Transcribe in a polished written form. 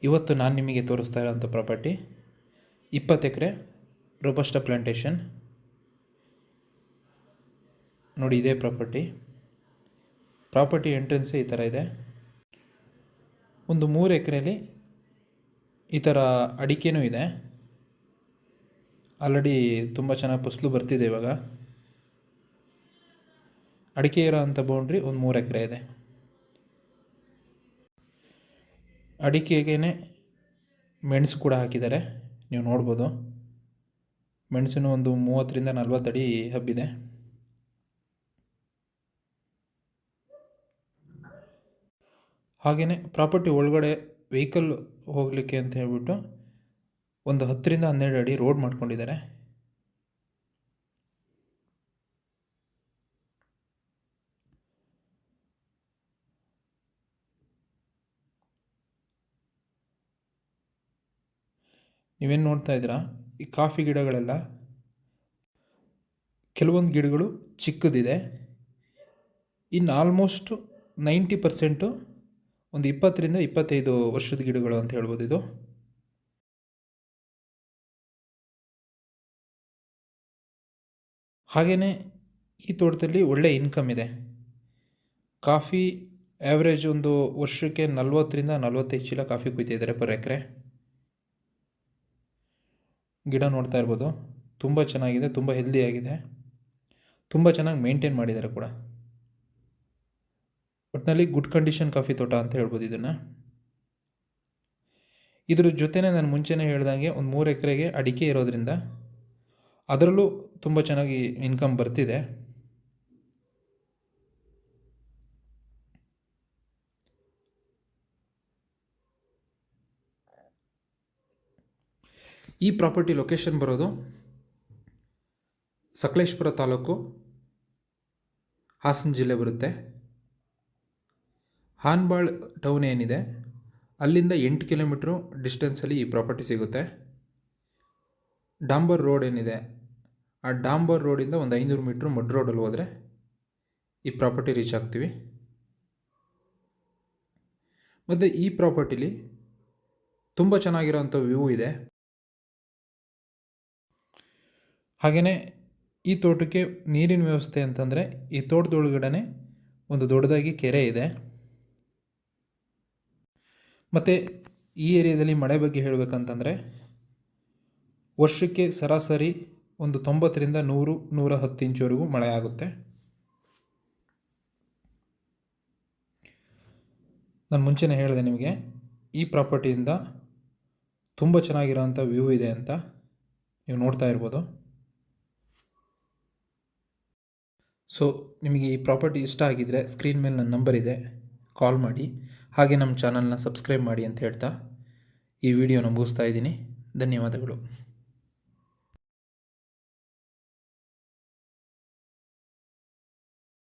ಇವತ್ತು ನಾನು ನಿಮಗೆ ತೋರಿಸ್ತಾ ಇರೋಂಥ ಪ್ರಾಪರ್ಟಿ 20 ಎಕರೆ ರೋಬಸ್ಟಾ ಪ್ಲಾಂಟೇಶನ್. ನೋಡಿ, ಇದೇ ಪ್ರಾಪರ್ಟಿ ಎಂಟ್ರೆನ್ಸೇ ಈ ಥರ ಇದೆ. ಒಂದು 3 ಎಕರೆಯಲ್ಲಿ ಈ ಥರ ಅಡಿಕೆನೂ ಇದೆ. ಆಲ್ರೆಡಿ ತುಂಬ ಚೆನ್ನಾಗಿ ಫಸಲು ಬರ್ತಿದೆ. ಇವಾಗ ಅಡಿಕೆ ಇರೋ ಅಂಥ ಬೌಂಡ್ರಿ ಒಂದು 3 ಎಕರೆ ಇದೆ. ಅಡಿಕೆಗೇ ಮೆಣಸು ಕೂಡ ಹಾಕಿದ್ದಾರೆ, ನೀವು ನೋಡ್ಬೋದು. ಮೆಣಸಿನ ಒಂದು 30ರಿಂದ 40 ಅಡಿ ಹಬ್ಬಿದೆ. ಹಾಗೆಯೇ ಪ್ರಾಪರ್ಟಿ ಒಳಗಡೆ ವೆಹಿಕಲ್ ಹೋಗಲಿಕ್ಕೆ ಅಂತ ಹೇಳ್ಬಿಟ್ಟು ಒಂದು 10ರಿಂದ 12 ಅಡಿ ರೋಡ್ ಮಾಡ್ಕೊಂಡಿದ್ದಾರೆ. ನೀವೇನು ನೋಡ್ತಾ ಇದ್ದೀರಾ, ಈ ಕಾಫಿ ಗಿಡಗಳೆಲ್ಲ ಕೆಲವೊಂದು ಗಿಡಗಳು ಚಿಕ್ಕದಿದೆ. ಇನ್ನು ಆಲ್ಮೋಸ್ಟ್ 90% ಒಂದು 20ರಿಂದ 25 ವರ್ಷದ ಗಿಡಗಳು ಅಂತ ಹೇಳ್ಬೋದು ಇದು. ಹಾಗೆಯೇ ಈ ತೋಟದಲ್ಲಿ ಒಳ್ಳೆ ಇನ್ಕಮ್ ಇದೆ. ಕಾಫಿ ಆ್ಯಾವ್ರೇಜ್ ಒಂದು ವರ್ಷಕ್ಕೆ 40ರಿಂದ 45 ಚೀಲ ಕಾಫಿ ಕುಯ್ತಿದ್ದಾರೆ ಪರ್ ಎಕರೆ. ಗಿಡ ನೋಡ್ತಾ ಇರ್ಬೋದು, ತುಂಬ ಚೆನ್ನಾಗಿದೆ, ತುಂಬ ಹೆಲ್ದಿಯಾಗಿದೆ, ತುಂಬ ಚೆನ್ನಾಗಿ ಮೇಂಟೈನ್ ಮಾಡಿದ್ದಾರೆ ಕೂಡ. ಒಟ್ಟಿನಲ್ಲಿ ಗುಡ್ ಕಂಡೀಷನ್ ಕಾಫಿ ತೋಟ ಅಂತ ಹೇಳ್ಬೋದು ಇದನ್ನು. ಇದ್ರ ಜೊತೆನೇ ನಾನು ಮುಂಚೆನೇ ಹೇಳ್ದಂಗೆ ಒಂದು 3 ಎಕರೆಗೆ ಅಡಿಕೆ ಇರೋದ್ರಿಂದ ಅದರಲ್ಲೂ ತುಂಬ ಚೆನ್ನಾಗಿ ಇನ್ಕಮ್ ಬರ್ತಿದೆ. ಈ ಪ್ರಾಪರ್ಟಿ ಲೊಕೇಶನ್ ಬರೋದು ಸಕಲೇಶಪುರ ತಾಲೂಕು, ಹಾಸನ ಜಿಲ್ಲೆ ಬರುತ್ತೆ. ಹಾನ್ಬಾಳ್ ಟೌನ್ ಏನಿದೆ ಅಲ್ಲಿಂದ 8 ಕಿಲೋಮೀಟ್ರು ಡಿಸ್ಟೆನ್ಸಲ್ಲಿ ಈ ಪ್ರಾಪರ್ಟಿ ಸಿಗುತ್ತೆ. ಡಾಂಬರ್ ರೋಡ್ ಏನಿದೆ, ಆ ಡಾಂಬರ್ ರೋಡಿಂದ ಒಂದು 500 ಮೀಟ್ರು ಮಡ್ ರೋಡಲ್ಲಿ ಹೋದರೆ ಈ ಪ್ರಾಪರ್ಟಿ ರೀಚ್ ಆಗ್ತೀವಿ. ಮತ್ತು ಈ ಪ್ರಾಪರ್ಟಿಲಿ ತುಂಬ ಚೆನ್ನಾಗಿರೋಂಥ ವ್ಯೂ ಇದೆ. ಹಾಗೆಯೇ ಈ ತೋಟಕ್ಕೆ ನೀರಿನ ವ್ಯವಸ್ಥೆ ಅಂತಂದರೆ ಈ ತೋಟದೊಳಗಡೆ ಒಂದು ದೊಡ್ಡದಾಗಿ ಕೆರೆ ಇದೆ. ಮತ್ತು ಈ ಏರಿಯಾದಲ್ಲಿ ಮಳೆ ಬಗ್ಗೆ ಹೇಳಬೇಕಂತಂದರೆ ವರ್ಷಕ್ಕೆ ಸರಾಸರಿ ಒಂದು 90ರಿಂದ 100-110 ಇಂಚುವರೆಗೂ ಮಳೆ ಆಗುತ್ತೆ. ನಾನು ಮುಂಚೆನೇ ಹೇಳಿದೆ ನಿಮಗೆ, ಈ ಪ್ರಾಪರ್ಟಿಯಿಂದ ತುಂಬ ಚೆನ್ನಾಗಿರೋಂಥ ವ್ಯೂ ಇದೆ ಅಂತ ನೀವು ನೋಡ್ತಾ ಇರ್ಬೋದು. ಸೊ ನಿಮಗೆ ಈ ಪ್ರಾಪರ್ಟಿ ಇಷ್ಟ ಆಗಿದ್ದರೆ ಸ್ಕ್ರೀನ್ ಮೇಲೆ ನನ್ನ ನಂಬರ್ ಇದೆ, ಕಾಲ್ ಮಾಡಿ. ಹಾಗೆ ನಮ್ಮ ಚಾನಲ್ನ ಸಬ್ಸ್ಕ್ರೈಬ್ ಮಾಡಿ ಅಂತ ಹೇಳ್ತಾ ಈ ವಿಡಿಯೋನ ಮುಗಿಸ್ತಾ ಇದ್ದೀನಿ. ಧನ್ಯವಾದಗಳು.